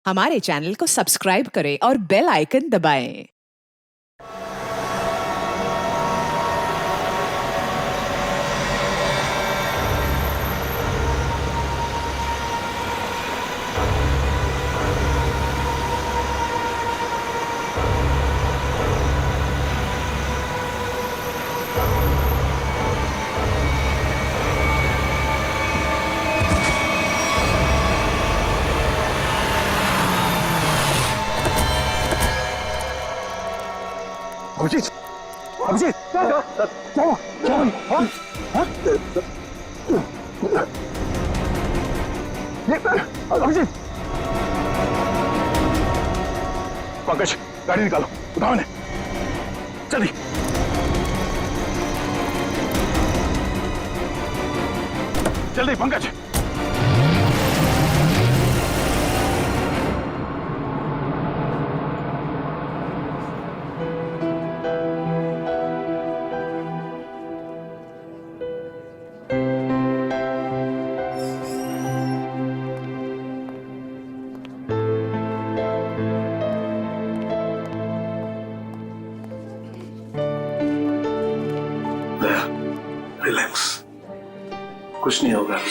हमारे चैनल को सब्सक्राइब करें और बेल आइकन दबाएं। अभिजीत, अभिजीत, क्या अभिजीत, पंकज, गाड़ी निकालो, उठाओ इन्हें, जल्दी। जल्दी पंकज। रिलैक्स, कुछ नहीं होगा। डॉक्टर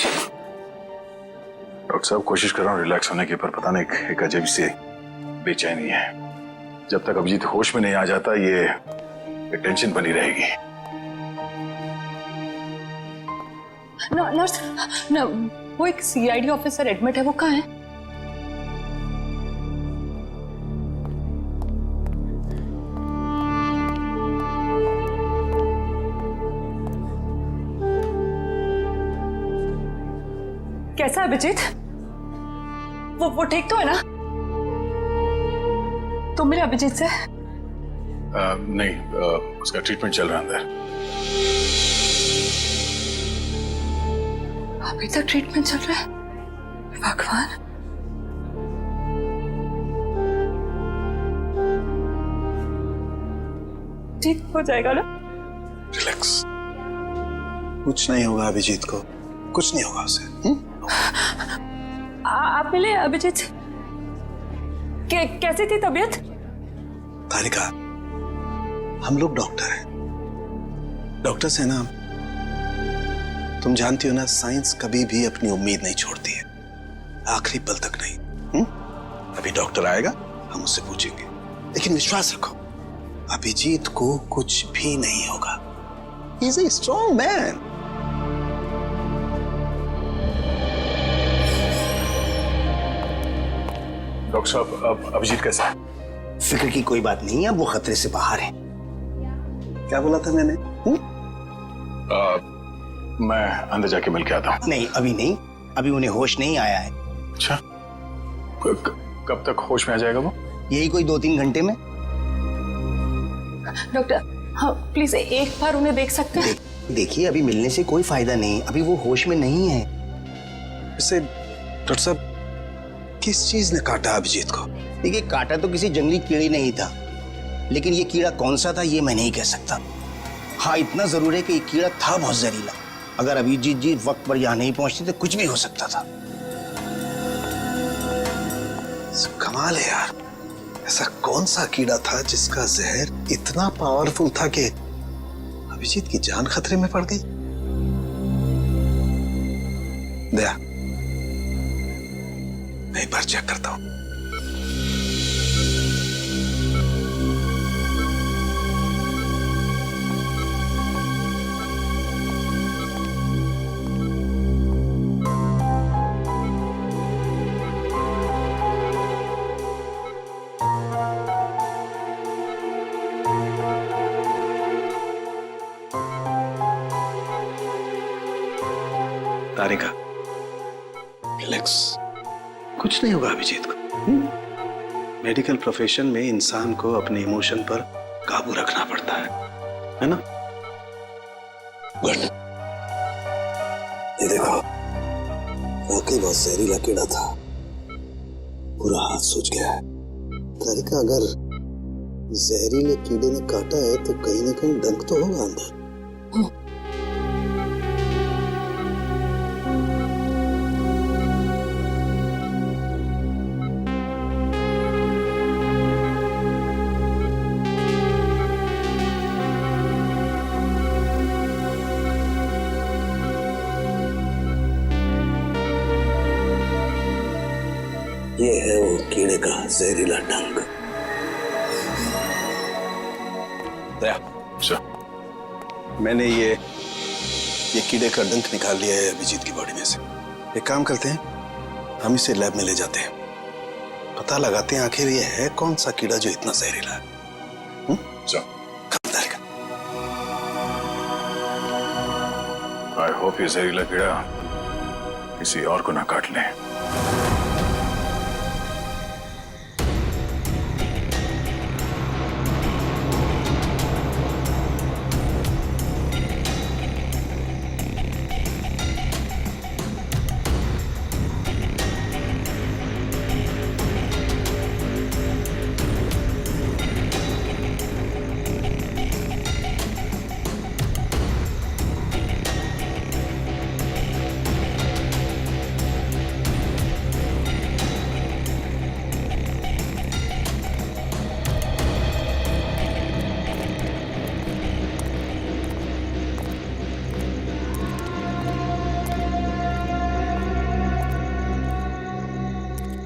साहब, कोशिश कर रहा हूँ रिलैक्स होने की, पर पता नहीं एक अजीब सी बेचैनी है। जब तक अभिजीत होश में नहीं आ जाता ये टेंशन बनी रहेगी। नर्स, न, वो एक सीआईडी ऑफिसर एडमिट है, वो कहाँ है? कैसा है अभिजीत? वो ठीक तो है ना? तुम मिले अभिजीत से? नहीं, उसका ट्रीटमेंट चल रहा है अंदर। अभी तक ट्रीटमेंट चल रहा है? भगवान। ठीक हो जाएगा ना? रिलैक्स, कुछ नहीं होगा अभिजीत को, कुछ नहीं होगा उसे। आप मिले अभिजीत से? कैसी थी तबीयत? तारिका, हम लोग डॉक्टर हैं, डॉक्टर्स हैं ना। तुम जानती हो ना, साइंस कभी भी अपनी उम्मीद नहीं छोड़ती है, आखिरी पल तक नहीं। अभी डॉक्टर आएगा, हम उससे पूछेंगे, लेकिन विश्वास रखो, अभिजीत को कुछ भी नहीं होगा। He is a strong man. Doctor साहब, अब अभिजीत कैसा है? फिक्र की कोई बात नहीं है, वो खतरे से बाहर है। क्या बोला था मैंने? मैं अंदर जाके मिल के आता हूँ। नहीं, अभी नहीं, अभी उन्हें होश नहीं आया है। अच्छा, कब तक होश में आ जाएगा वो? यही कोई 2-3 घंटे में। डॉक्टर, हाँ प्लीज एक बार उन्हें देख सकते हैं? देखिए, अभी मिलने से कोई फायदा नहीं, अभी वो होश में नहीं है। वैसे डॉक्टर साहब, किस चीज ने काटा अभिजीत को? देखिए, काटा तो किसी जंगली कीड़े ने ही था, लेकिन ये कीड़ा कौन सा था ये मैं नहीं कह सकता। हाँ, इतना जरूर है कि ये कीड़ा था बहुत जहरीला। अगर अभिजीत जी वक्त पर यहाँ नहीं पहुंचते तो कुछ भी हो सकता था। कमाल है यार, ऐसा कौन सा कीड़ा था जिसका जहर इतना पावरफुल था कि अभिजीत की जान खतरे में पड़ गई? दया, मैं एक बार चेक करता हूं। तारिका, रिलैक्स, कुछ नहीं होगा अभिजीत को। मेडिकल प्रोफेशन में इंसान को अपने इमोशन पर काबू रखना पड़ता है ना? गुड। ये देखो, वाकई बहुत जहरीला कीड़ा था, पूरा हाथ सूज गया है। तारिका, अगर जहरीले कीड़े ने काटा है तो कहीं ना कहीं डंक तो होगा अंदर। ये है वो कीड़े का जहरीला डंक। दया, सर मैंने ये कीड़े का डंक निकाल लिया है अभिजीत की बॉडी में से। एक काम करते हैं, हम इसे लैब में ले जाते हैं, पता लगाते हैं आखिर ये है कौन सा कीड़ा जो इतना जहरीला है। आई होप ये जहरीला कीड़ा किसी और को ना काट ले।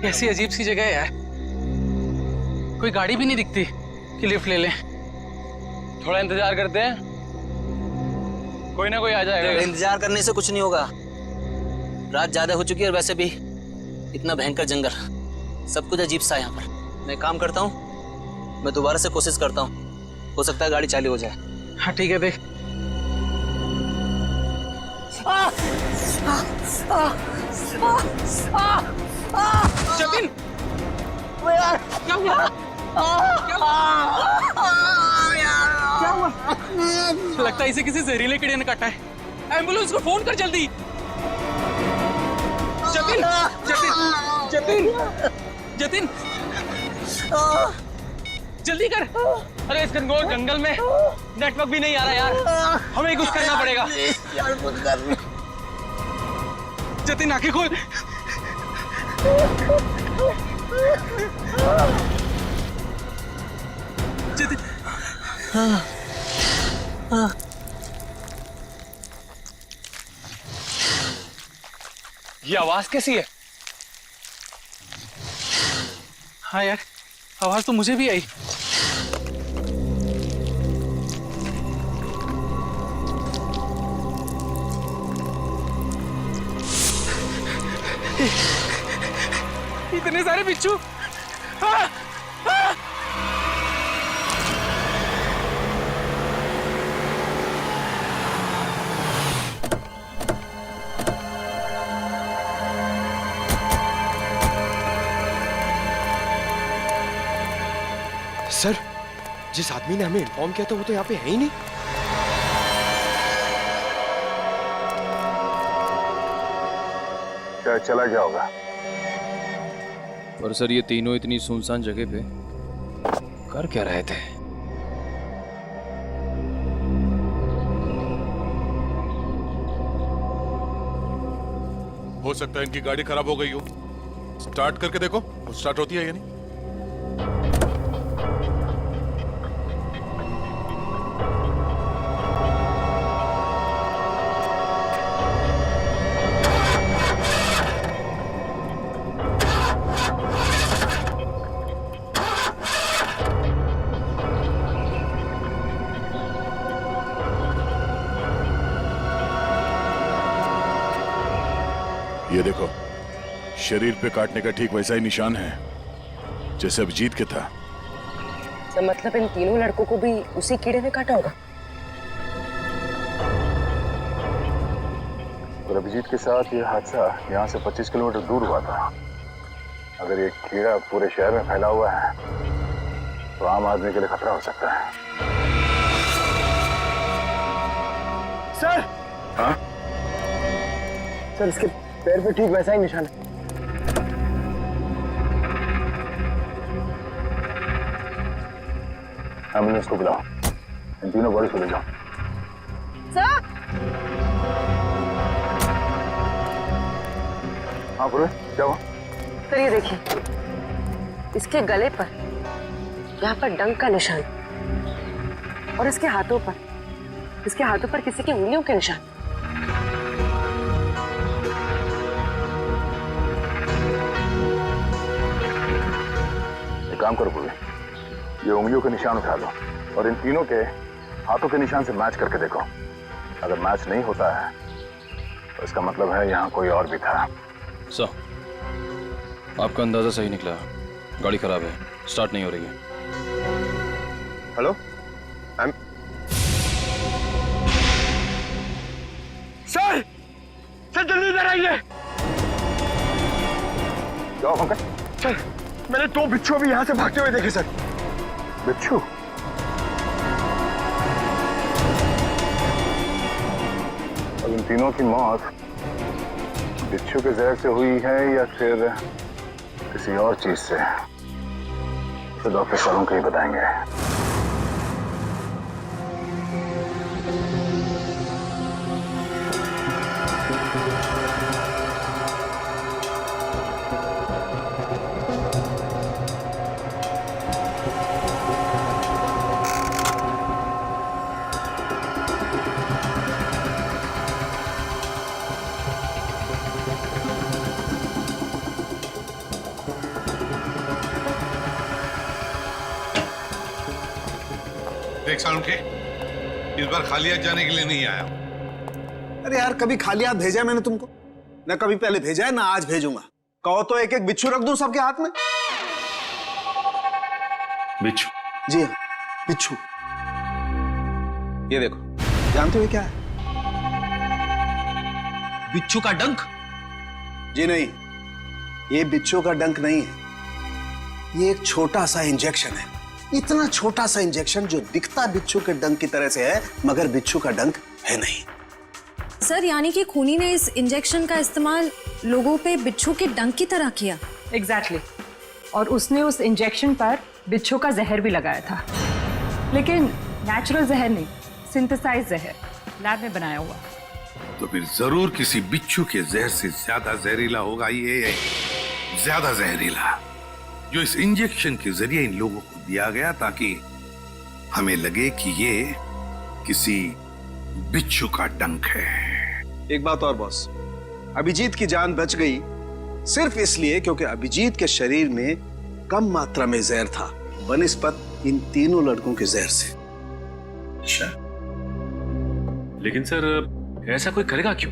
कैसी अजीब सी जगह है यार, कोई गाड़ी भी नहीं दिखती कि लिफ्ट ले लें। थोड़ा इंतजार करते हैं, कोई ना कोई आ जाएगा। इंतजार करने से कुछ नहीं होगा, रात ज्यादा हो चुकी है और वैसे भी इतना भयंकर जंगल, सब कुछ अजीब सा है यहाँ पर। मैं काम करता हूँ, मैं दोबारा से कोशिश करता हूँ, हो सकता है गाड़ी चालू हो जाए। हाँ ठीक है, देख। जतिन, क्या हुआ? क्या हुआ? लगता है इसे किसी जहरीले कीड़े ने काटा है। एम्बुलेंस को फोन कर जल्दी। जतिन, जतिन, जतिन, जतिन, जल्दी कर। अरे इस घनघोर जंगल में नेटवर्क भी नहीं आ रहा यार, हमें कुछ करना पड़ेगा। यार कुछ कर। जतिन आंखें खोल। जतिन, ये आवाज कैसी है? हाँ यार, आवाज तो मुझे भी आई। इतने सारे बिच्छू। हाँ, हाँ। सर, जिस आदमी ने हमें इन्फॉर्म किया था वो तो यहाँ पे है ही नहीं। क्या चला गया होगा? पर सर ये तीनों इतनी सुनसान जगह पे कर क्या रहे थे? हो सकता है इनकी गाड़ी खराब हो गई हो। स्टार्ट करके देखो, स्टार्ट होती है या नहीं। ये देखो, शरीर पे काटने का ठीक वैसा ही निशान है जैसे अभिजीत के था। तो मतलब इन तीनों लड़कों को भी उसी कीड़े ने काटा होगा। और अभिजीत के साथ ये हादसा यहाँ से 25 किलोमीटर दूर हुआ था। अगर ये कीड़ा पूरे शहर में फैला हुआ है तो आम आदमी के लिए खतरा हो सकता है। सर, हाँ? सर इसके पैर पे ठीक वैसा ही निशान है। एम्बुलेंस को बुलाओ, इन तीनों बॉडीज को ले जाओ। सर, हाँ पूरे, क्या हुआ? सर ये देखिए, इसके गले पर यहाँ पर डंक का निशान और इसके हाथों पर किसी की उंगलियों के निशान। काम करो पूरी, ये उंगलियों के निशान उठा लो और इन तीनों के हाथों के निशान से मैच करके देखो। अगर मैच नहीं होता है तो इसका मतलब है यहाँ कोई और भी था। सर, आपका अंदाजा सही निकला। गाड़ी खराब है, स्टार्ट नहीं हो रही है। हेलो, सर जल्दी इधर आइए। क्या हुआ पंकज? सर, मैंने 2 बिच्छू भी यहाँ से भागते हुए देखे सर। बिच्छू? और इन तीनों की मौत बिच्छू के जहर से हुई है या फिर किसी और चीज से, तो डॉक्टर सालों को ही बताएंगे। देख सालुंखे, इस बार खाली हाथ जाने के लिए नहीं आया। अरे यार, कभी खाली हाथ भेजा है मैंने तुमको? ना कभी पहले भेजा है ना आज भेजूंगा। कहो तो एक एक बिच्छू रख दूं सबके हाथ में। बिच्छू? जी हाँ, बिच्छू। ये देखो, जानते हो क्या है? बिच्छू का डंक? जी नहीं, ये बिच्छू का डंक नहीं है। ये एक छोटा सा इंजेक्शन है। इतना छोटा सा इंजेक्शन जो दिखता बिच्छू के डंक की तरह से है, मगर बिच्छू का डंक है नहीं। सर, यानी कि खूनी ने इस इंजेक्शन का इस्तेमाल लोगों पे बिच्छू के डंक की तरह किया। एग्जैक्टली। और उसने उस इंजेक्शन पर बिच्छू का जहर भी लगाया था, लेकिन नेचुरल जहर नहीं, सिंथेसाइज जहर, लैब में बनाया हुआ। तो फिर जरूर किसी बिच्छू के जहर से ज्यादा जहरीला होगा ये, ज्यादा जहरीला, जो इस इंजेक्शन के जरिए इन लोगों को दिया गया ताकि हमें लगे कि ये किसी बिच्छू का डंक है। एक बात और बॉस, अभिजीत की जान बच गई सिर्फ इसलिए क्योंकि अभिजीत के शरीर में कम मात्रा में जहर था बनिस्बत इन तीनों लड़कों के जहर से। अच्छा, लेकिन सर ऐसा कोई करेगा क्यों?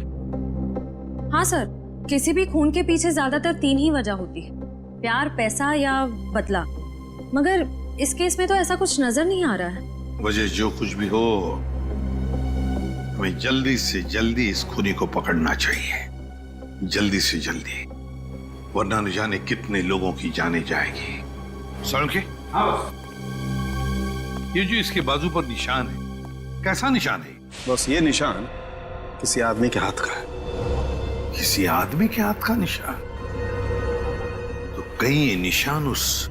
हाँ सर, किसी भी खून के पीछे ज्यादातर 3 ही वजह होती है, प्यार, पैसा या बदला। मगर इस केस में तो ऐसा कुछ नजर नहीं आ रहा है। वजह जो कुछ भी हो, हमें जल्दी से जल्दी इस खूनी को पकड़ना चाहिए, जल्दी से जल्दी, वरना न जाने कितने लोगों की जाने जाएगी। सालुंखे, ये जो इसके बाजू पर निशान है, कैसा निशान है? बस ये निशान किसी आदमी के हाथ का है। किसी आदमी के हाथ का निशान? तो कहीं ये निशान उस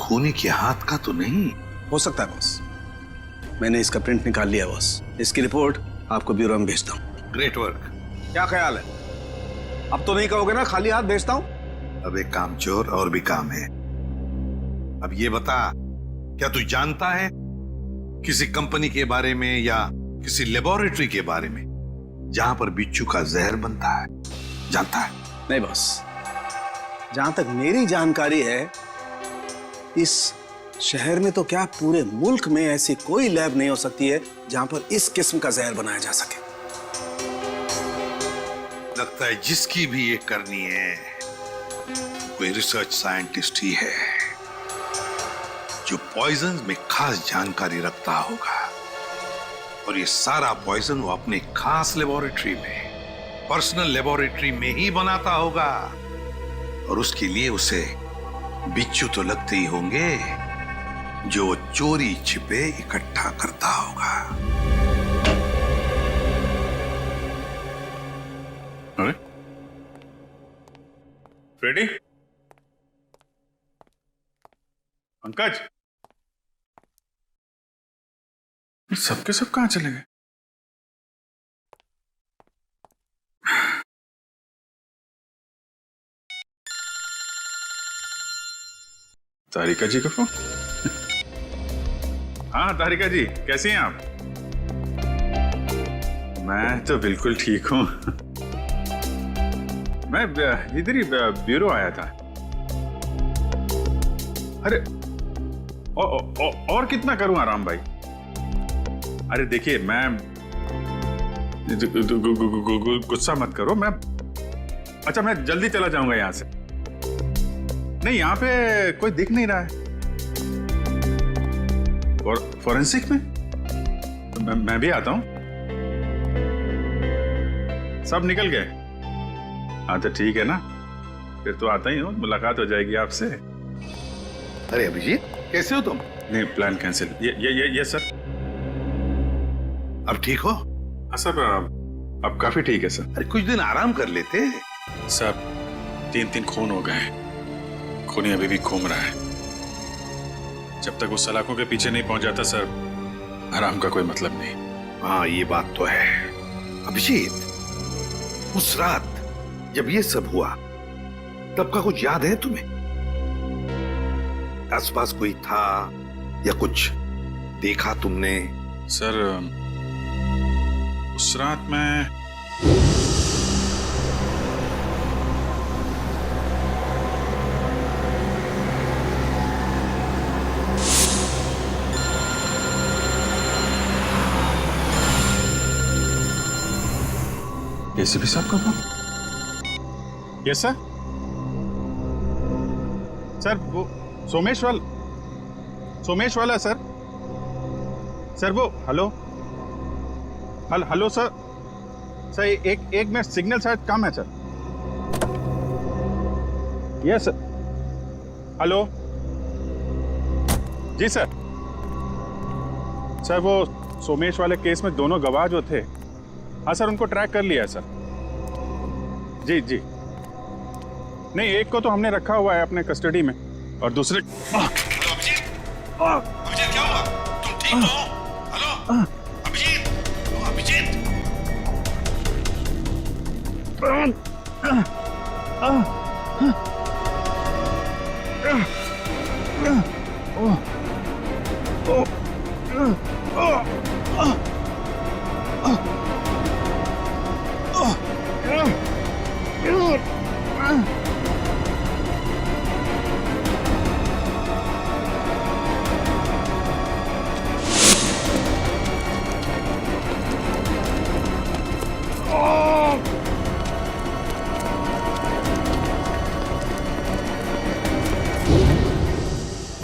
खूनी के हाथ का तो नहीं हो सकता है बॉस। मैंने इसका प्रिंट निकाल लिया बॉस। इसकी रिपोर्ट आपको ब्यूरो में भेजता हूँ। Great work. क्या ख्याल है? अब तो नहीं कहोगे ना खाली हाथ भेजता हूँ? अब एक काम चोर और भी काम है। अब ये बता, क्या तू जानता है किसी कंपनी के बारे में या किसी लेबोरेटरी के बारे में जहां पर बिच्छू का जहर बनता है? जानता है? नहीं बॉस, जहां तक मेरी जानकारी है, इस शहर में तो क्या पूरे मुल्क में ऐसी कोई लैब नहीं हो सकती है जहां पर इस किस्म का जहर बनाया जा सके। लगता है जिसकी भी ये करनी है कोई रिसर्च साइंटिस्ट ही है जो पॉइजन में खास जानकारी रखता होगा, और ये सारा पॉइजन वो अपने खास लेबोरेटरी में, पर्सनल लेबोरेटरी में ही बनाता होगा, और उसके लिए उसे बिच्छू तो लगते ही होंगे जो चोरी छिपे इकट्ठा करता होगा। रेडी? पंकज, सबके सब कहां चले गए? तारिका जी का फोन। हाँ तारिका जी, कैसी हैं आप? मैं तो बिल्कुल ठीक हूं। मैं इधर ही ब्यूरो आया था। अरे और कितना करूं आराम भाई? अरे देखिए, मैं गुस्सा मत करो। अच्छा मैं जल्दी चला जाऊंगा यहां से। नहीं, यहां पे कोई दिख नहीं रहा है। और फॉरेंसिक में मैं भी आता हूं। सब निकल गए? हाँ तो ठीक है ना, फिर तो आता ही हूँ, मुलाकात हो जाएगी आपसे। अरे अभिजीत, कैसे हो तुम? नहीं, प्लान कैंसिल। ये सर। अब ठीक हो? हाँ सर, अब काफी ठीक है सर। अरे कुछ दिन आराम कर लेते। सर 3 खून हो गए। खूनी अभी भी घूम रहा है। जब तक वो सलाखों के पीछे नहीं पहुंच जाता सर, आराम का कोई मतलब नहीं। हाँ ये बात तो है। अभिजीत, उस रात जब ये सब हुआ तब का कुछ याद है तुम्हें? आसपास कोई था या कुछ देखा तुमने? सर उस रात मैं एसीपी साहब का फोन? Yes sir. सर वो सोमेश वाला सर। सर वो हेलो सर। सर एक मिनट, सिग्नल शायद कम है सर। Yes sir. हेलो जी सर। सर वो सोमेश वाले केस में दोनों गवाह जो थे, हाँ सर, उनको ट्रैक कर लिया है सर। जी जी। नहीं, एक को तो हमने रखा हुआ है अपने कस्टडी में, और दूसरे अभिजीत क्या हुआ? तुम ठीक हो? हेलो अभिजीत, अभिजीत।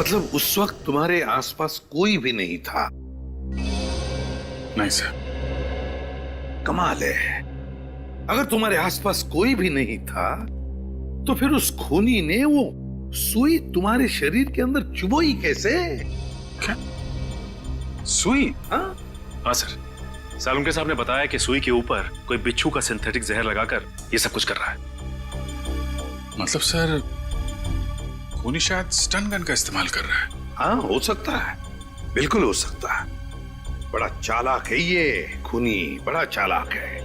मतलब उस वक्त तुम्हारे आसपास कोई भी नहीं था? नहीं सर। कमाल है, अगर तुम्हारे आसपास कोई भी नहीं था तो फिर उस खूनी ने वो सुई तुम्हारे शरीर के अंदर चुभोई कैसे? क्या सुई? हाँ सर, सालुंके साहब ने बताया कि सुई के ऊपर कोई बिच्छू का सिंथेटिक जहर लगाकर ये सब कुछ कर रहा है। मतलब सर खूनी शायद स्टन गन का इस्तेमाल कर रहा है। हाँ हो सकता है, बिल्कुल हो सकता है। बड़ा चालाक है ये खूनी, बड़ा चालाक है,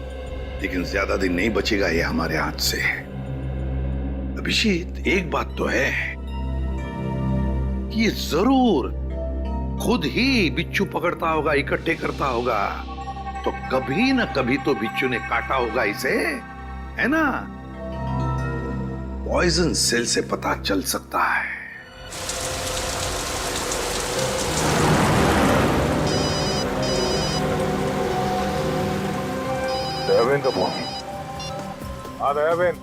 लेकिन ज्यादा दिन नहीं बचेगा ये हमारे हाथ से। अभिजीत, एक बात तो है कि ये जरूर खुद ही बिच्छू पकड़ता होगा, इकट्ठे करता होगा, तो कभी ना कभी तो बिच्छू ने काटा होगा इसे, है ना? पॉइजन सेल से पता चल सकता है। दयाबेन का फोन। हाँ दयाबेन,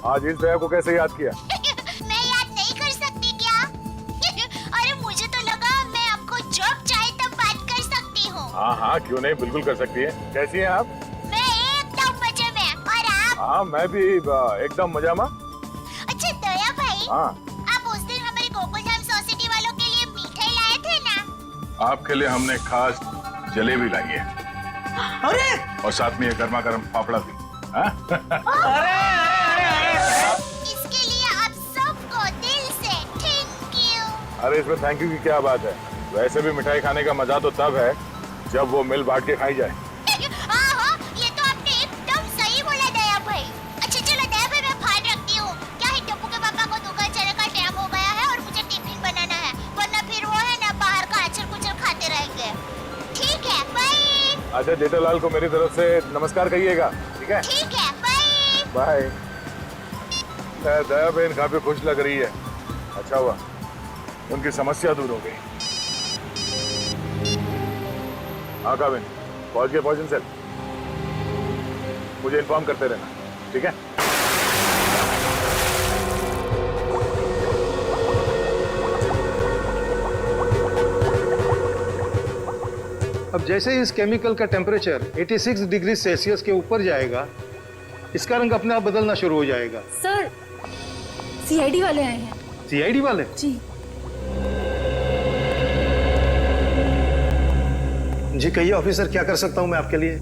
आज इस दया को कैसे याद किया? मैं याद नहीं कर सकती क्या? अरे मुझे तो लगा मैं आपको जब चाहे तब बात कर सकती हूँ। हाँ क्यों नहीं, बिल्कुल कर सकती है। कैसी हैं आप? मैं एकदम मजे में, और आप? हाँ मैं भी एकदम मजा में। अच्छा दया भाई, हाँ आप उस दिन हमारे गोकुलधाम सोसाइटी वालों के लिए मिठाई लाए थे ना? आपके लिए हमने खास जलेबी लाई है। अरे और साथ में ये गर्मा गर्म पापड़ा भी। इसके लिए आप सबको दिल से थैंक यू। अरे इसमें थैंक यू की क्या बात है? वैसे भी मिठाई खाने का मजा तो तब है जब वो मिल बांट के खाई जाए। हाँ, ये तो आपने एकदम सही बोला दया भाई। अच्छा चलो दया भाई, मैं बाहर रखती हूँ। क्या है, टप्पू के पापा को दुकान चलने का टाइम हो गया है और मुझे टिफिन बनाना है, वरना फिर वो है ना बाहर का अचर कुचर खाते रहेंगे। ठीक है, बाय। अच्छा जेठालाल को मेरी तरफ से नमस्कार कहिएगा, ठीक है? ठीक है, बाय बाय। दया बहन काफी खुश लग रही है, अच्छा हुआ। उनकी समस्या दूर हो गई। हाँ काविन, पहुंच गए पॉइजन सेल। मुझे इन्फॉर्म करते रहना, ठीक है? अब जैसे ही इस केमिकल का टेम्परेचर 86 डिग्री सेल्सियस के ऊपर जाएगा, इसका रंग अपने आप बदलना शुरू हो जाएगा। सर, सीआईडी वाले आए हैं। सीआईडी वाले? जी। जी कहिए ऑफिसर, क्या कर सकता हूं मैं आपके लिए?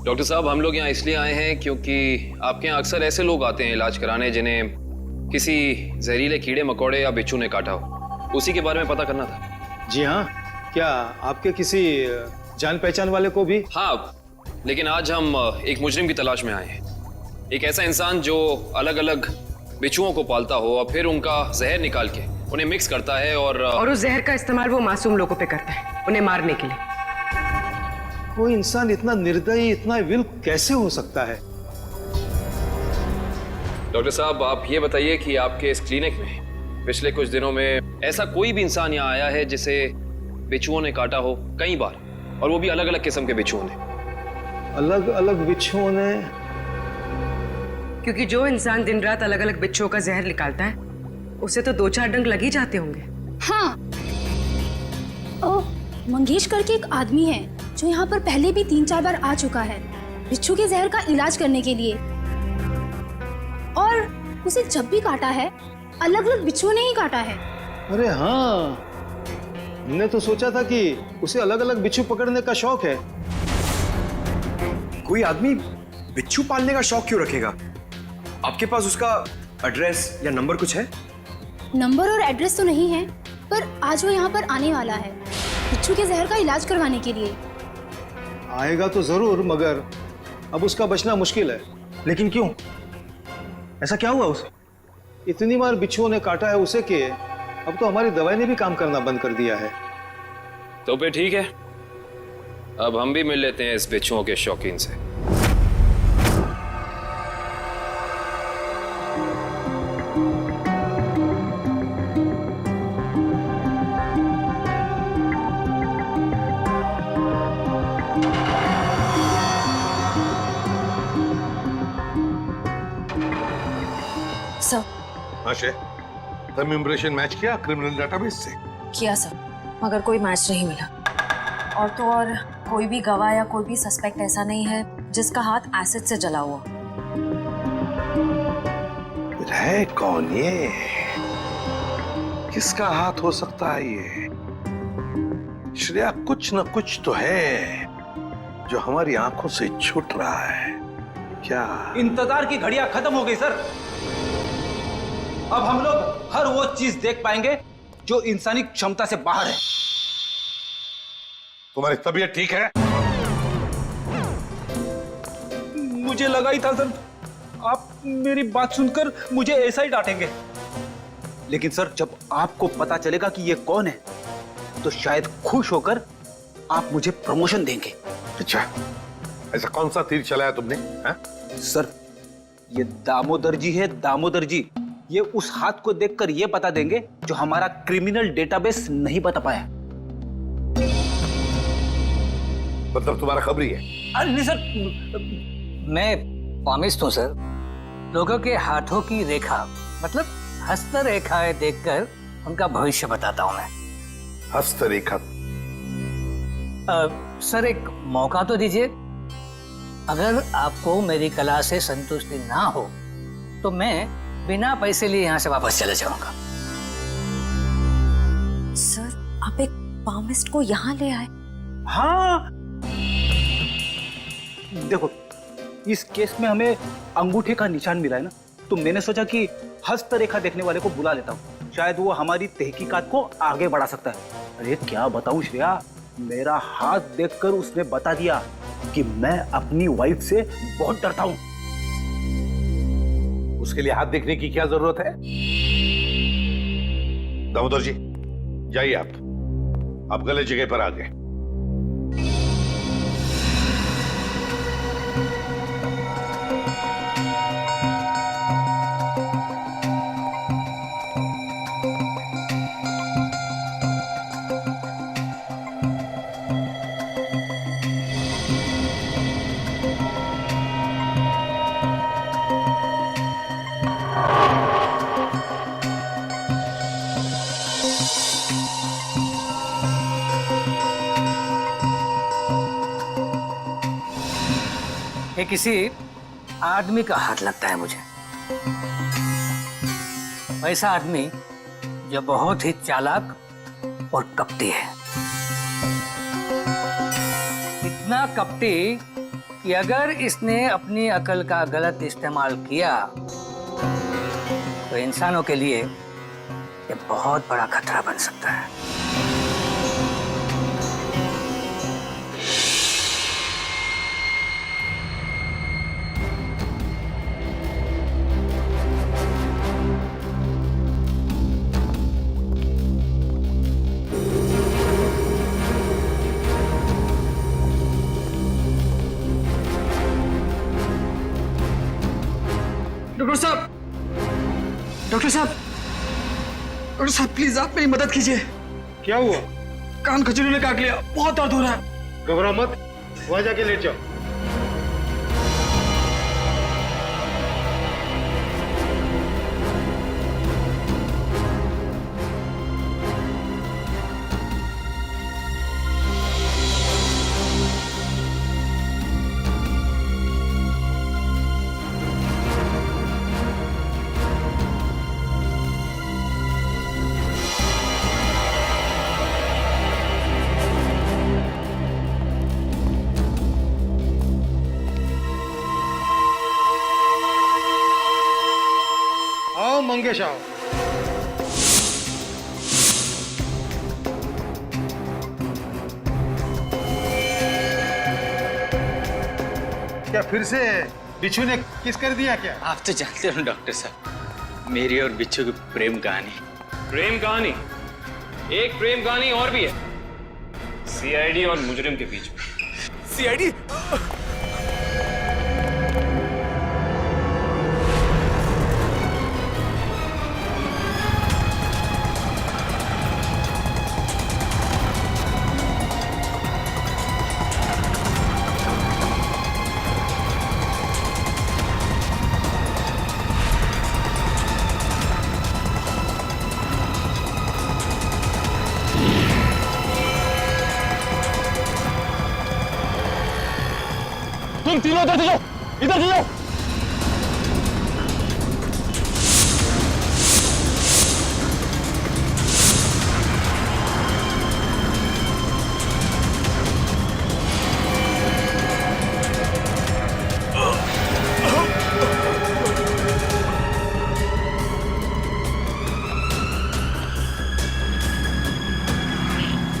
डॉक्टर साहब, हम लोग यहाँ इसलिए आए हैं क्योंकि आपके यहाँ अक्सर ऐसे लोग आते हैं इलाज कराने जिन्हें किसी जहरीले कीड़े मकोड़े या बिच्छू ने काटा हो। उसी के बारे में पता करना था। जी हाँ, क्या आपके किसी जान पहचान वाले को भी? हाँ, लेकिन आज हम एक मुजरिम की तलाश में आए हैं। एक ऐसा इंसान जो अलग अलग बिच्छुओं को पालता हो और फिर उनका जहर निकाल के उन्हें मिक्स करता है और उस जहर का इस्तेमाल वो मासूम लोगों पे करता है, उन्हें मारने के लिए। कोई इंसान इतना निर्दयी, इतना विल कैसे हो सकता है? डॉक्टर साहब, आप ये बताइए कि आपके इस क्लिनिक में पिछले कुछ दिनों में ऐसा कोई भी इंसान यहाँ आया है जिसे बिच्छुओं ने काटा हो कई बार, और वो भी अलग अलग किस्म के बिच्छुओं ने? अलग अलग बिच्छुओं ने? क्योंकि जो इंसान दिन रात अलग अलग बिच्छुओं का जहर निकालता है, उसे तो 2-4 डंक लग ही जाते होंगे। हाँ, मंगेश करके एक आदमी है जो यहाँ पर पहले भी 3-4 बार आ चुका है बिच्छू के जहर का इलाज करने के लिए, और उसे जब भी काटा है अलग अलग बिच्छुओं ने ही काटा है। अरे हाँ, हमने तो सोचा था कि उसे अलग अलग बिच्छू पकड़ने का शौक है। कोई आदमी बिच्छू पालने का शौक क्यों रखेगा? आपके पास उसका एड्रेस या नंबर कुछ है? नंबर और एड्रेस तो नहीं है, पर आज वो यहाँ पर आने वाला है बिच्छू के जहर का इलाज करवाने के लिए। आएगा तो जरूर, मगर अब उसका बचना मुश्किल है। लेकिन क्यों? ऐसा क्या हुआ उसे? इतनी बार बिच्छुओं ने काटा है उसे कि अब तो हमारी दवाई ने भी काम करना बंद कर दिया है। तो फिर ठीक है, अब हम भी मिल लेते हैं इस बिच्छुओं के शौकीन से। तुम इम्प्रेशन मैच किया क्रिमिनल डेटाबेस से? किया सर, मगर कोई मैच नहीं मिला। और तो और कोई भी गवाह या कोई भी सस्पेक्ट ऐसा नहीं है जिसका हाथ एसिड से जला हुआ। है कौन ये? किसका हाथ हो सकता है ये? श्रेया, कुछ न कुछ तो है जो हमारी आंखों से छूट रहा है। क्या? इंतजार की घड़ियां खत्म हो गई सर। अब हम लोग हर वो चीज देख पाएंगे जो इंसानी क्षमता से बाहर है। तुम्हारी तबीयत ठीक है? मुझे लगा ही था सर, आप मेरी बात सुनकर मुझे ऐसा ही डांटेंगे। लेकिन सर, जब आपको पता चलेगा कि ये कौन है, तो शायद खुश होकर आप मुझे प्रमोशन देंगे। अच्छा, ऐसा कौन सा तीर चलाया तुमने? हा? सर, ये दामोदर जी है, दामोदर जी। ये उस हाथ को देखकर ये बता देंगे जो हमारा क्रिमिनल डेटाबेस नहीं बता पाया। मतलब तुम्हारा खबरी है? अरे नहीं सर, मैं पामिस्ट हूँ सर। लोगों के हाथों की रेखा, मतलब हस्तरेखाएं देखकर उनका भविष्य बताता हूँ मैं। हस्तरेखा? सर, एक मौका तो दीजिए। अगर आपको मेरी कला से संतुष्टि ना हो तो मैं बिना पैसे लिए यहाँ से वापस चले जाऊंगा। सर, आप एक पामिस्ट को यहाँ ले आए? हाँ, देखो, इस केस में हमें अंगूठे का निशान मिला है ना, तो मैंने सोचा कि हस्तरेखा देखने वाले को बुला लेता हूँ, शायद वो हमारी तहकीकात को आगे बढ़ा सकता है। अरे क्या बताऊं श्रेया, मेरा हाथ देखकर उसने बता दिया कि मैं अपनी वाइफ से बहुत डरता हूँ। उसके लिए हाथ देखने की क्या जरूरत है? दामोदर जी, जाइए आप गलत जगह पर आ गए। ये किसी आदमी का हाथ लगता है मुझे। वैसा आदमी जो बहुत ही चालाक और कपटी है। इतना कपटी कि अगर इसने अपनी अकल का गलत इस्तेमाल किया तो इंसानों के लिए ये बहुत बड़ा खतरा बन सकता है। डॉक्टर साहब, डॉक्टर साहब, डॉक्टर साहब प्लीज आप मेरी मदद कीजिए। क्या हुआ? कान खजूरी ने काट लिया, बहुत दर्द हो रहा है। घबराओ मत, वहां जाके लेट जाओ। आओ मंगेश आओ। क्या फिर से बिच्छू ने किस कर दिया क्या? आप तो जानते हो डॉक्टर साहब, मेरी और बिच्छू की प्रेम कहानी। प्रेम कहानी? एक प्रेम कहानी और भी है, सीआईडी और मुजरिम के बीच में। सीआईडी? तुम तीनों इधर से जाओ, इधर से जाओ।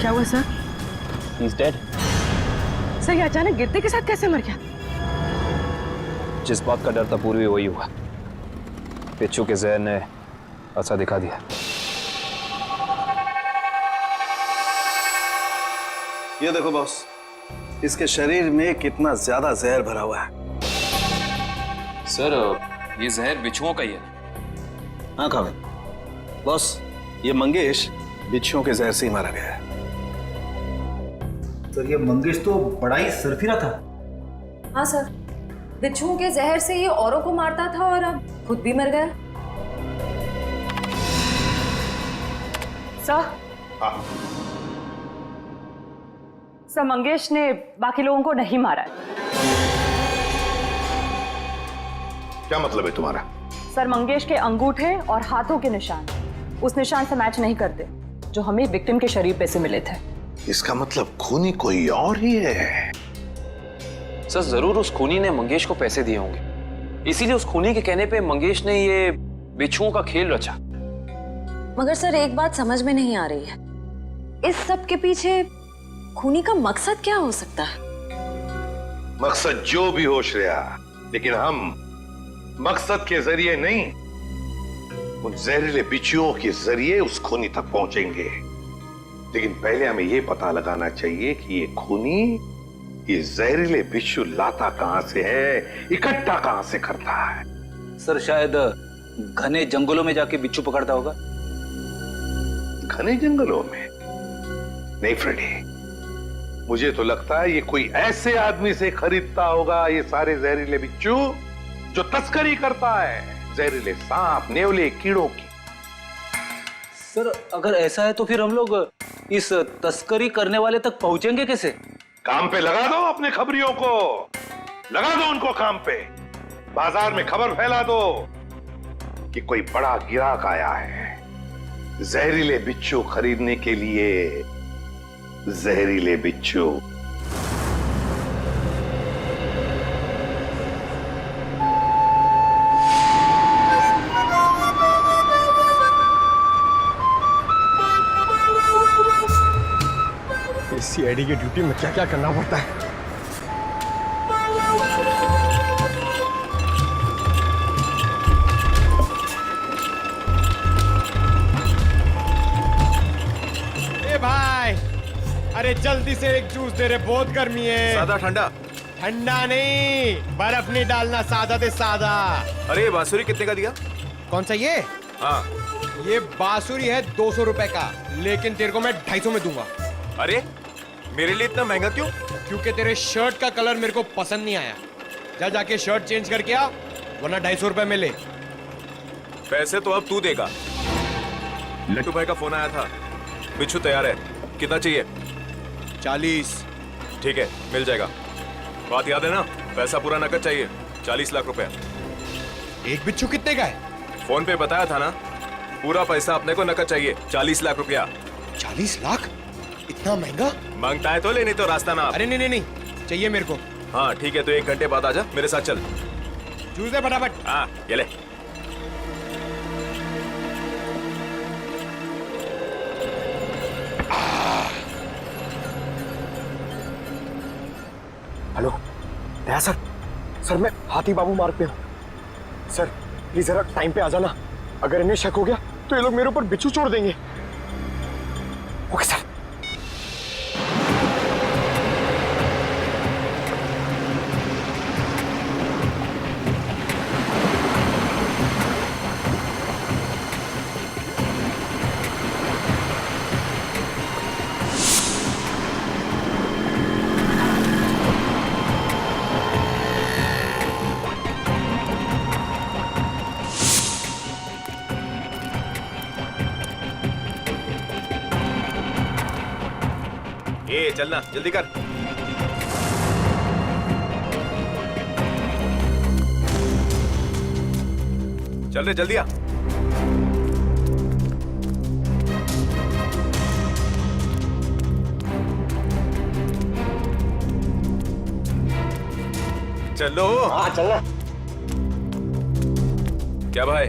क्या हुआ सर? He's dead. सर ये अचानक गिरते के साथ कैसे मर गया? जिस बात का डर था पूर्वी वही हुआ। बिच्छू के जहर ने असर दिखा दिया। ये देखो बॉस, इसके शरीर में कितना ज्यादा जहर भरा हुआ है। सर ये जहर बिच्छुओं का ही है। हाँ काबिल बॉस, ये मंगेश बिच्छुओं के जहर से ही मारा गया है। सर ये मंगेश तो बड़ा ही सरफिरा था। हाँ सर, बिच्छुओं के जहर से ये औरों को मारता था और अब खुद भी मर गया। सर, सर मंगेश ने बाकी लोगों को नहीं मारा है। क्या मतलब है तुम्हारा? सर मंगेश के अंगूठे और हाथों के निशान उस निशान से मैच नहीं करते जो हमें विक्टिम के शरीर पे से मिले थे। इसका मतलब खूनी कोई और ही है। सर जरूर उस खूनी ने मंगेश को पैसे दिए होंगे, इसीलिए उस खूनी के कहने पे मंगेश ने ये बिच्छुओं का खेल रचा। मगर सर एक बात समझ में नहीं आ रही है, इस सब के पीछे खूनी का मकसद क्या हो सकता है? मकसद जो भी हो श्रेया, लेकिन हम मकसद के जरिए नहीं, उन जहरीले बिच्छुओं के जरिए उस खूनी तक पहुंचेंगे। लेकिन पहले हमें यह पता लगाना चाहिए कि ये खूनी ये जहरीले बिच्छू लाता कहां से है, इकट्ठा कहां से करता है। सर शायद घने जंगलों में जाके बिच्छू पकड़ता होगा। घने जंगलों में? नहीं फ्रेडी, मुझे तो लगता है ये कोई ऐसे आदमी से खरीदता होगा ये सारे जहरीले बिच्छू जो तस्करी करता है, जहरीले सांप, नेवले, कीड़ों की। सर अगर ऐसा है तो फिर हम लोग इस तस्करी करने वाले तक पहुंचेंगे कैसे? काम पे लगा दो अपने खबरियों को, लगा दो उनको काम पे, बाजार में खबर फैला दो कि कोई बड़ा गिराक आया है जहरीले बिच्छू खरीदने के लिए। जहरीले बिच्छू। सीआईडी की ड्यूटी में क्या क्या करना पड़ता है। ए भाई, अरे जल्दी से एक जूस दे रहे, बहुत गर्मी है। सादा ठंडा? ठंडा नहीं, बर्फ नहीं डालना, सादा दे सादा। अरे बांसुरी कितने का दिया? कौन सा ये? हाँ, ये बांसुरी है 200 रुपए का, लेकिन तेरे को मैं 250 में दूंगा। अरे मेरे लिए इतना महंगा क्यों? क्योंकि तेरे शर्ट का कलर मेरे को पसंद नहीं आया। जा जाके शर्ट चेंज करके आ, वरना 250 रुपए में ले। पैसे तो अब तू देगा। लट्टू भाई का फोन आया था, बिच्छू तैयार है, कितना चाहिए? 40। ठीक है, मिल जाएगा। बात याद है ना, पैसा पूरा नकद चाहिए, 40 लाख रुपए। एक बिच्छू कितने का है? फोन पे बताया था ना, पूरा पैसा अपने को नकद चाहिए, 40 लाख रुपया। 40 लाख? इतना महंगा? मांगता है तो ले, नहीं तो रास्ता ना। अरे नहीं, चाहिए मेरे को। हाँ ठीक है, तो 1 घंटे बाद आजा, मेरे साथ चल। जूस दे फटाफट। हाँ ये ले। हेलो दया सर, सर मैं हाथी बाबू मार्ग पे हूँ। सर प्लीज जरा टाइम पे आ जाना, अगर इन्हें शक हो गया तो ये लोग मेरे ऊपर बिच्छू छोड़ देंगे। Okay sir. ए चलना, जल्दी कर। चल रे, जल्दी आ। चलो। हाँ चलना। क्या भाई?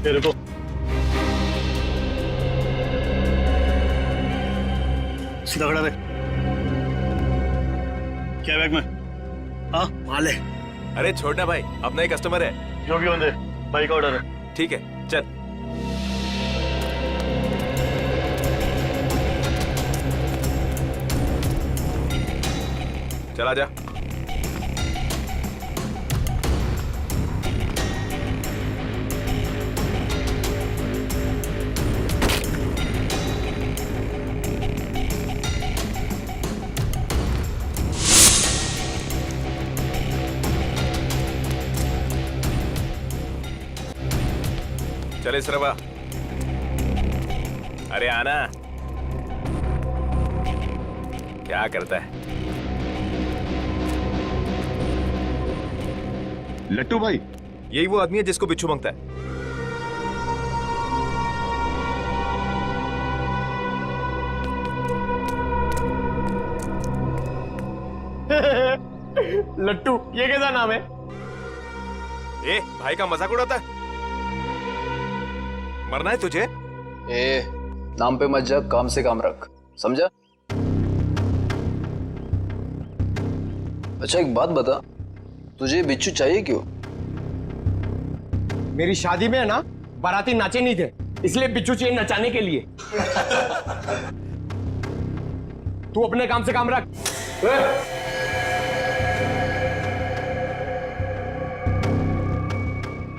तेरे को सीधा खड़ा रहे। क्या बैग में? हाँ माल है। अरे छोड़ना भाई, अपना ही कस्टमर है। जो भी होंगे, भाई का ऑर्डर है। ठीक है चल। चला जा। चले सरवा। अरे आना। क्या करता है लट्टू भाई? यही वो आदमी है जिसको बिच्छू मांगता है। लट्टू, ये कैसा नाम है? ए भाई का मजाक उड़ाता है? मरना है तुझे? ए नाम पे मत जा, काम से काम रख, समझा? अच्छा एक बात बता, तुझे बिच्छू चाहिए क्यों? मेरी शादी में है ना, बाराती नाचे नहीं थे, इसलिए बिच्छू चाहिए नचाने के लिए। तू अपने काम से काम रख।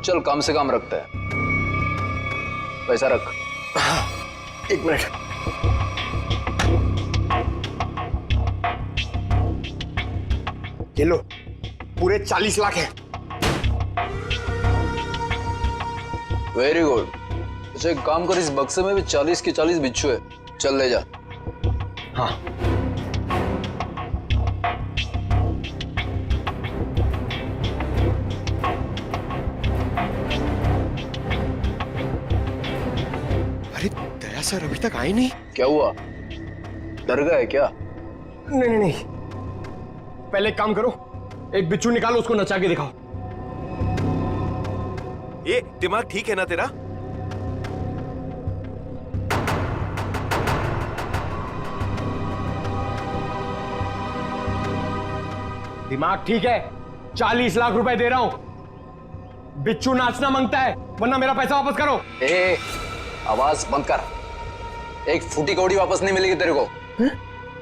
चल काम से काम रखता है, पैसा रख। 1 मिनट। ये लो, पूरे 40 लाख है। Very good. अच्छा एक काम कर, इस बक्से में भी 40 के 40 बिच्छू है, चल ले जा। हाँ अरे दया सर अभी तक आए नहीं। क्या हुआ, डर गए क्या? नहीं नहीं नहीं, पहले एक काम करो, एक बिच्छू निकालो, उसको नचा के दिखाओ। ये दिमाग ठीक है ना तेरा? दिमाग ठीक है, 40 लाख रुपए दे रहा हूं। बिच्छू नाचना मांगता है, वरना मेरा पैसा वापस करो। ए, आवाज बंद कर। एक फूटी कौड़ी वापस नहीं मिलेगी तेरे को।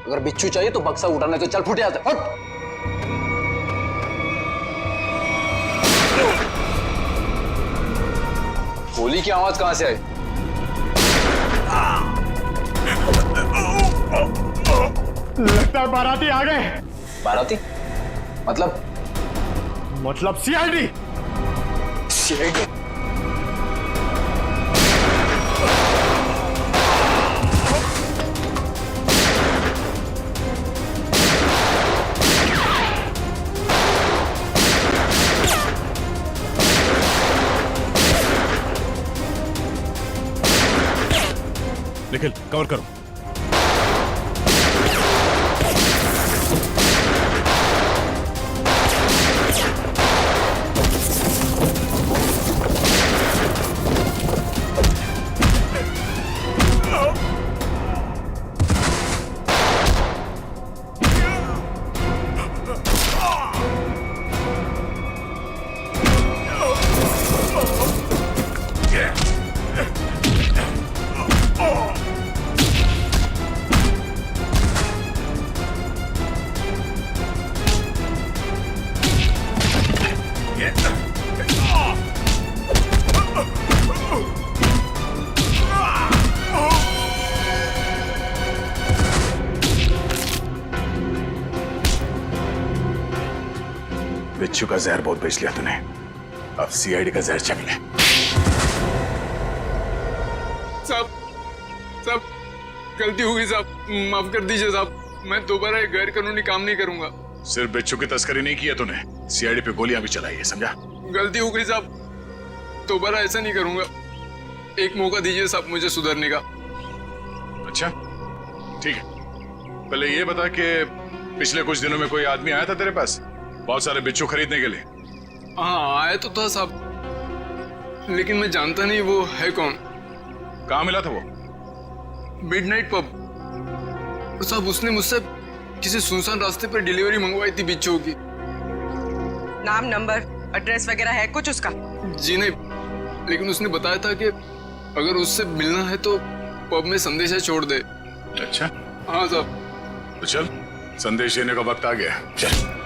अगर बिच्छू चाहिए तो बक्सा उठाने तो चल फूटे आते। हट। गोली की आवाज कहां से आई? लगता है बाराती आ गए। बाराती? मतलब सीआईडी। सीआईडी? निखिल कवर करो। बिच्छू का जहर बहुत बेच लिया तूने, अब सीआईडी का जहर चख ले। साहब गलती हो गई साहब, माफ कर दीजिए साहब, मैं दोबारा एक गैर कानूनी काम नहीं करूंगा। सिर्फ बिच्छू की तस्करी नहीं की है तूने, सीआईडी पे गोलियां भी चलाई है, समझा? गलती हो गई साहब, दोबारा ऐसा नहीं करूंगा। एक मौका दीजिए साहब मुझे सुधरने का। अच्छा ठीक है, पहले ये बता कि पिछले कुछ दिनों में कोई आदमी आया था तेरे पास बहुत सारे बिच्छू खरीदने के लिए? हाँ आया तो था साहब, लेकिन मैं जानता नहीं वो है कौन। कहाँ मिला था वो? Midnight pub. साहब उसने मुझसे किसी सुनसान रास्ते पर डिलीवरी मंगवाई थी बिच्छू की। नाम, नंबर, एड्रेस वगैरह है कुछ उसका? जी नहीं, लेकिन उसने बताया था कि अगर उससे मिलना है तो पब में संदेशा छोड़ दे। अच्छा हाँ साहब। तो चल, संदेश देने का वक्त आ गया, चल।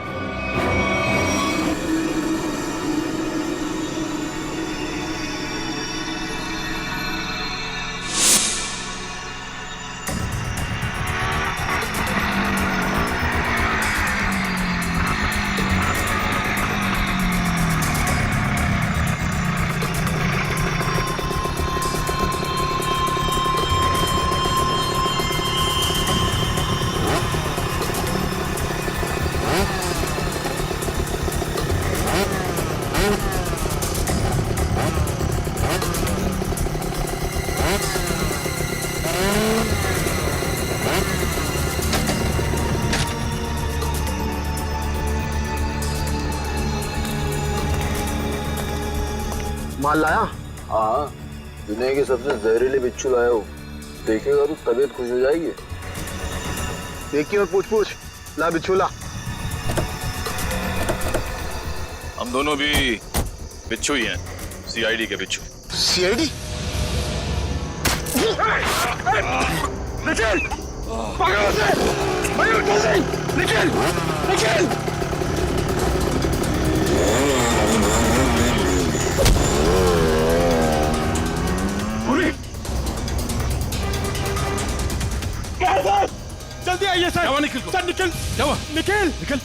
माल लाया? हाँ, दुनिया के सबसे जहरीले बिच्छू लाया हूँ। देखेगा तो तबीयत खुश हो जाएगी। देखिए और पूछ ला बिच्छू ला। हम दोनों भी बिच्छू ही हैं, सीआईडी के बिच्छू। सीआईडी? निखिल! पकड़ो उसे! मयूर जल्दी! निखिल! निखिल! जल्दी आइए सर। क्या हुआ निखिल को? सर निखिल, क्या हुआ? निखिल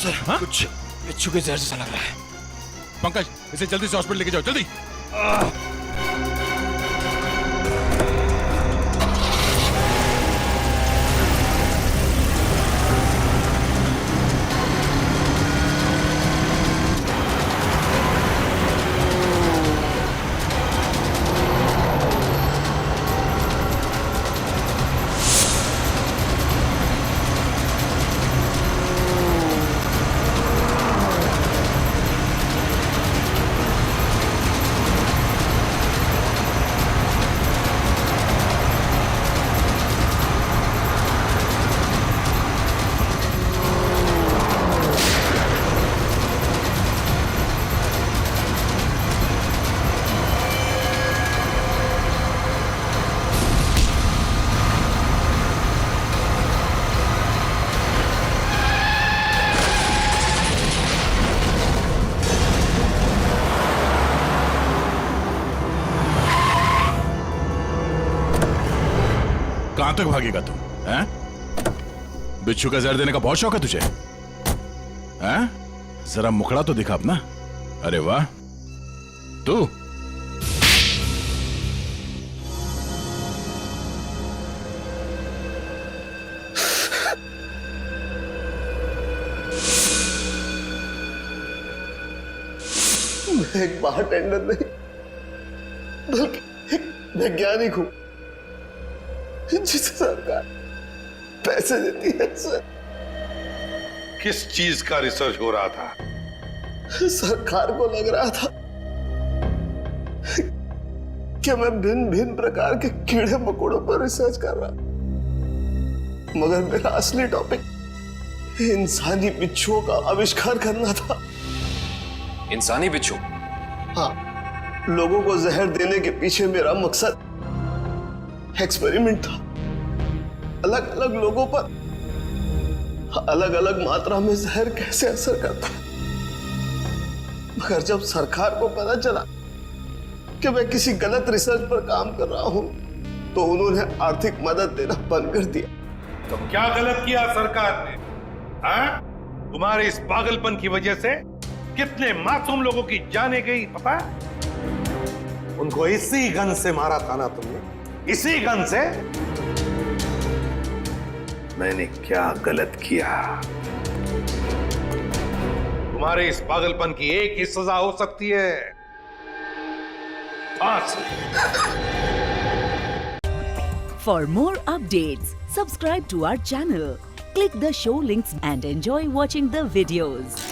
सर हाँ? कुछ बिच्छू के जहर जैसा लग रहा है। पंकज इसे जल्दी से हॉस्पिटल लेके जाओ, जल्दी। कहां तक भागेगा तू? हैं? बिच्छू का जहर देने का बहुत शौक है तुझे? हैं? जरा मुखड़ा तो दिखा अपना। अरे वाह, तू मैं एक बारटेंडर नहीं बल्कि एक वैज्ञानिक हूं जिसे सरकार पैसे देती है सर। किस चीज का रिसर्च हो रहा था? सरकार को लग रहा था कि मैं भिन्न भिन्न प्रकार के कीड़े मकोड़ों पर रिसर्च कर रहा, मगर मेरा असली टॉपिक इंसानी बिच्छुओं का आविष्कार करना था। इंसानी बिच्छू? हाँ, लोगों को जहर देने के पीछे मेरा मकसद एक्सपेरिमेंट था। अलग अलग लोगों पर अलग अलग मात्रा में जहर कैसे असर करता है। मगर जब सरकार को पता चला कि मैं किसी गलत रिसर्च पर काम कर रहा हूं, तो उन्होंने आर्थिक मदद देना बंद कर दिया। तो क्या गलत किया सरकार ने? हाँ? तुम्हारे इस पागलपन की वजह से कितने मासूम लोगों की जाने गई पता है? उनको इसी गन से मारा था ना तुमने? इसी गन से? मैंने क्या गलत किया? तुम्हारे इस पागलपन की एक ही सजा हो सकती है, फांसी। For more updates, subscribe to our channel, click the show links and enjoy watching the videos.